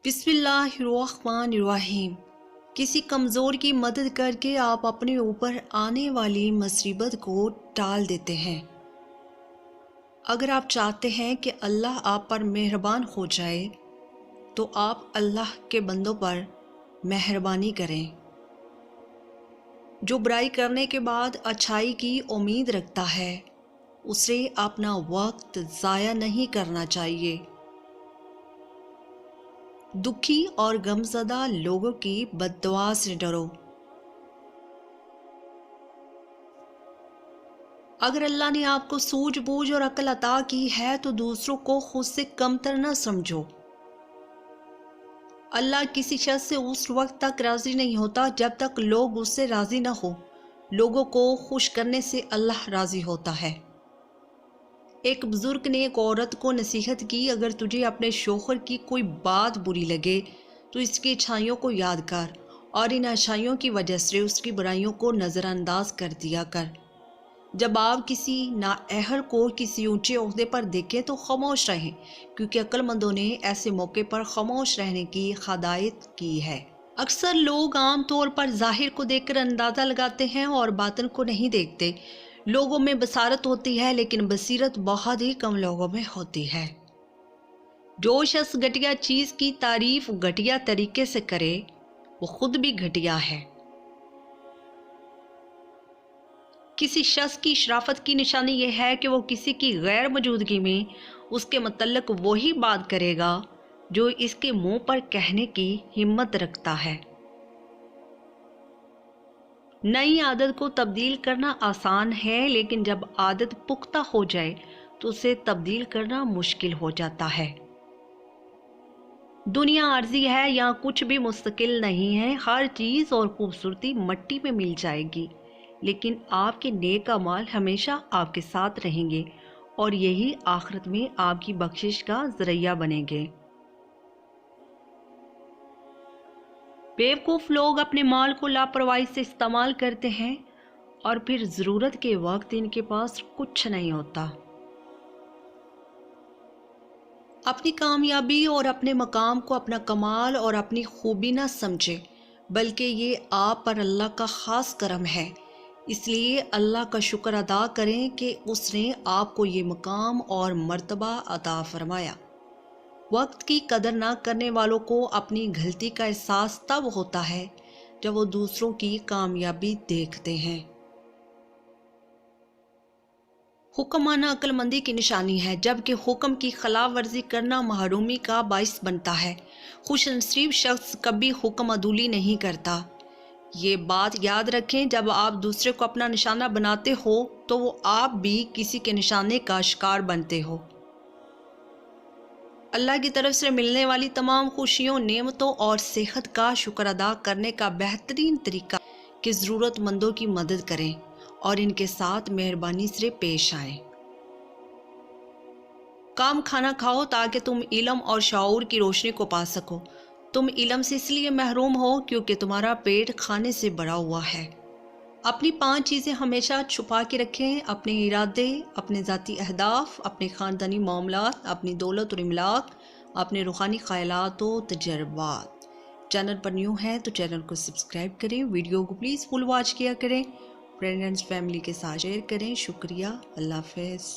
بسم اللہ الرحمن الرحیم۔ کسی کمزور کی مدد کر کے آپ اپنے اوپر آنے والی مصیبت کو ٹال دیتے ہیں۔ اگر آپ چاہتے ہیں کہ اللہ آپ پر مہربان ہو جائے تو آپ اللہ کے بندوں پر مہربانی کریں۔ جو برائی کرنے کے بعد اچھائی کی امید رکھتا ہے اسے اپنا وقت ضائع نہیں کرنا چاہیے۔ دکھی اور غمزدہ لوگوں کی بد دعا سے ڈرو۔ اگر اللہ نے آپ کو سوجھ بوجھ اور عقل عطا کی ہے تو دوسروں کو خود سے کمتر نہ سمجھو۔ اللہ کسی شخص سے اس وقت تک راضی نہیں ہوتا جب تک لوگ اس سے راضی نہ ہو۔ لوگوں کو خوش کرنے سے اللہ راضی ہوتا ہے۔ ایک بزرگ نے ایک عورت کو نصیحت کی، اگر تجھے اپنے شوہر کی کوئی بات بری لگے تو اس کی اچھائیوں کو یاد کر اور ان اچھائیوں کی وجہ سے اس کی برائیوں کو نظر انداز کر دیا کر۔ جب آپ کسی نااہل کو کسی اونچے عہدے پر دیکھیں تو خاموش رہیں، کیونکہ عقل مندوں نے ایسے موقع پر خاموش رہنے کی ہدایت کی ہے۔ اکثر لوگ عام طور پر ظاہر کو دیکھ کر اندازہ لگاتے ہیں اور باطن کو نہیں دیکھتے۔ لوگوں میں بصارت ہوتی ہے لیکن بصیرت بہت ہی کم لوگوں میں ہوتی ہے۔ جو شخص گھٹیا چیز کی تعریف گھٹیا طریقے سے کرے وہ خود بھی گھٹیا ہے۔ کسی شخص کی شرافت کی نشانی یہ ہے کہ وہ کسی کی غیر موجودگی میں اس کے متعلق وہی بات کرے گا جو اس کے منہ پر کہنے کی ہمت رکھتا ہے۔ نئی عادت کو تبدیل کرنا آسان ہے لیکن جب عادت پختہ ہو جائے تو اسے تبدیل کرنا مشکل ہو جاتا ہے۔ دنیا عارضی ہے، یہاں کچھ بھی مستقل نہیں ہے۔ ہر چیز اور خوبصورتی مٹی میں مل جائے گی لیکن آپ کے نیک اعمال ہمیشہ آپ کے ساتھ رہیں گے اور یہی آخرت میں آپ کی بخشش کا ذریعہ بنیں گے۔ بیوقوف لوگ اپنے مال کو لاپرواہی سے استعمال کرتے ہیں اور پھر ضرورت کے وقت ان کے پاس کچھ نہیں ہوتا۔ اپنی کامیابی اور اپنے مقام کو اپنا کمال اور اپنی خوبی نہ سمجھے، بلکہ یہ آپ پر اللہ کا خاص کرم ہے۔ اس لیے اللہ کا شکر ادا کریں کہ اس نے آپ کو یہ مقام اور مرتبہ عطا فرمایا۔ وقت کی قدر نہ کرنے والوں کو اپنی غلطی کا احساس تب ہوتا ہے جب وہ دوسروں کی کامیابی دیکھتے ہیں۔ حکم ماننا عقل مندی کی نشانی ہے، جبکہ حکم کی خلاف ورزی کرنا محرومی کا باعث بنتا ہے۔ خوش نصیب شخص کبھی حکم عدولی نہیں کرتا۔ یہ بات یاد رکھیں، جب آپ دوسرے کو اپنا نشانہ بناتے ہو تو وہ آپ بھی کسی کے نشانے کا شکار بنتے ہو۔ اللہ کی طرف سے ملنے والی تمام خوشیوں، نعمتوں اور صحت کا شکر ادا کرنے کا بہترین طریقہ کہ ضرورت مندوں کی مدد کریں اور ان کے ساتھ مہربانی سے پیش آئیں۔ کام کھانا کھاؤ تاکہ تم علم اور شعور کی روشنی کو پا سکو۔ تم علم سے اس لیے محروم ہو کیونکہ تمہارا پیٹ کھانے سے بھرا ہوا ہے۔ اپنی 5 چیزیں ہمیشہ چھپا کے رکھیں: اپنے ارادے، اپنے ذاتی اہداف، اپنے خاندانی معاملات، اپنی دولت اور املاک، اپنے روحانی خیالات و تجربات۔ چینل پر نیو ہیں تو چینل کو سبسکرائب کریں، ویڈیو کو پلیز فل واچ کیا کریں، فرینڈ اینڈ فیملی کے ساتھ شیئر کریں۔ شکریہ، اللہ حافظ۔